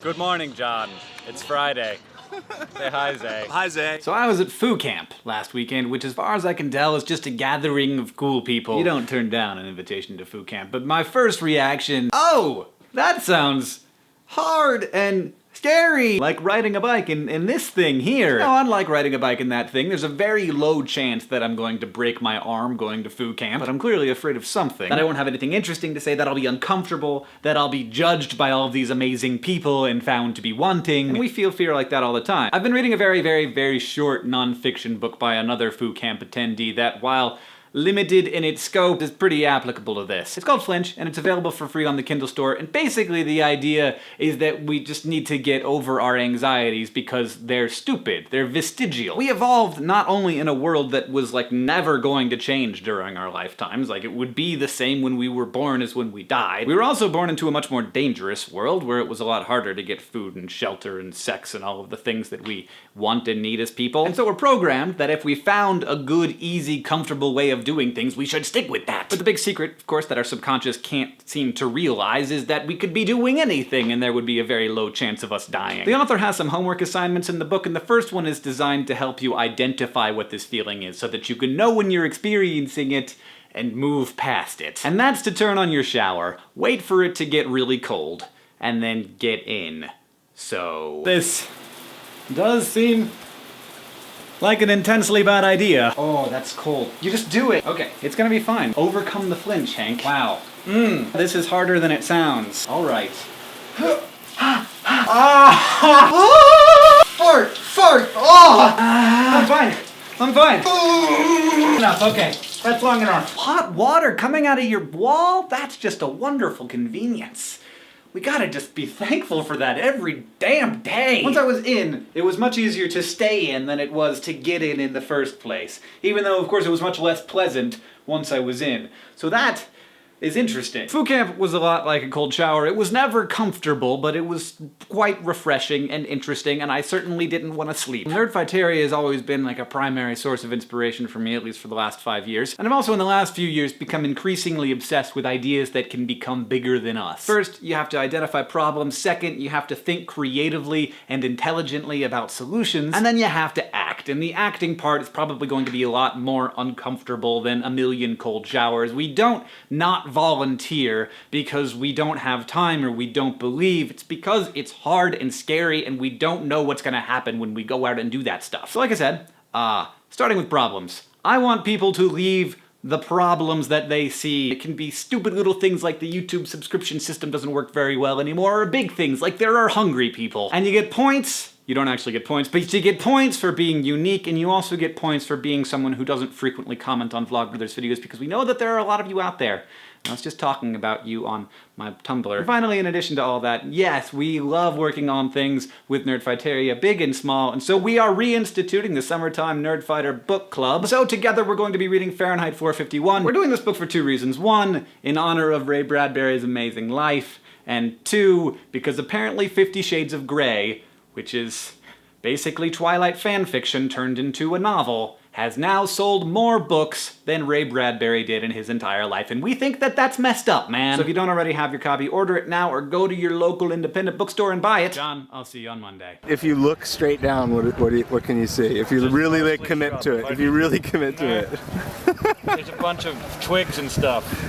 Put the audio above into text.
Good morning, John. It's Friday. Say hi, Zay. Hi, Zay. So I was at Foo Camp last weekend, which as far as I can tell is just a gathering of cool people. You don't turn down an invitation to Foo Camp, but my first reaction, oh, that sounds hard and scary. Like riding a bike in this thing here. No, unlike riding a bike in that thing, there's a very low chance that I'm going to break my arm going to Foo Camp, but I'm clearly afraid of something. That I won't have anything interesting to say, that I'll be uncomfortable, that I'll be judged by all of these amazing people and found to be wanting. And we feel fear like that all the time. I've been reading a very short non-fiction book by another Foo Camp attendee that, while limited in its scope, is pretty applicable to this. It's called Flinch, and it's available for free on the Kindle store, and basically the idea is that we just need to get over our anxieties because they're stupid, they're vestigial. We evolved not only in a world that was like never going to change during our lifetimes, like it would be the same when we were born as when we died. We were also born into a much more dangerous world where it was a lot harder to get food and shelter and sex and all of the things that we want and need as people. And so we're programmed that if we found a good, easy, comfortable way of doing things, we should stick with that. But the big secret, of course, that our subconscious can't seem to realize is that we could be doing anything and there would be a very low chance of us dying. The author has some homework assignments in the book, and the first one is designed to help you identify what this feeling is so that you can know when you're experiencing it and move past it. And that's to turn on your shower, wait for it to get really cold, and then get in. So this does seem like an intensely bad idea. Oh, that's cold. You just do it. Okay, it's gonna be fine. Overcome the flinch, Hank. Wow. This is harder than it sounds. All right. Fart! Fart! Oh! I'm fine. Enough, okay. That's long enough. Hot water coming out of your wall? That's just a wonderful convenience. We gotta just be thankful for that every damn day. Once I was in, it was much easier to stay in than it was to get in the first place. Even though, of course, it was much less pleasant once I was in. So that is interesting. Foo Camp was a lot like a cold shower. It was never comfortable, but it was quite refreshing and interesting, and I certainly didn't want to sleep. Nerdfighteria has always been like a primary source of inspiration for me, at least for the last 5 years. And I've also in the last few years become increasingly obsessed with ideas that can become bigger than us. First, you have to identify problems. Second, you have to think creatively and intelligently about solutions. And then you have to act. And the acting part is probably going to be a lot more uncomfortable than a million cold showers. We don't not volunteer because we don't have time or we don't believe. It's because it's hard and scary and we don't know what's gonna happen when we go out and do that stuff. So like I said, starting with problems. I want people to leave the problems that they see. It can be stupid little things like the YouTube subscription system doesn't work very well anymore, or big things like there are hungry people. And you get points. You don't actually get points, but you get points for being unique, and you also get points for being someone who doesn't frequently comment on vlogbrothers videos, because we know that there are a lot of you out there. I was just talking about you on my Tumblr. And finally, in addition to all that, yes, we love working on things with Nerdfighteria, big and small, and so we are reinstituting the Summertime Nerdfighter Book Club. So together we're going to be reading Fahrenheit 451. We're doing this book for 2 reasons. 1, in honor of Ray Bradbury's amazing life, and 2, because apparently 50 Shades of Grey, which is basically Twilight fanfiction turned into a novel, has now sold more books than Ray Bradbury did in his entire life, and we think that that's messed up, man. So if you don't already have your copy, order it now or go to your local independent bookstore and buy it. John, I'll see you on Monday. If you look straight down, what can you see? If you really like commit to it, if you really commit to it. There's a bunch of twigs and stuff.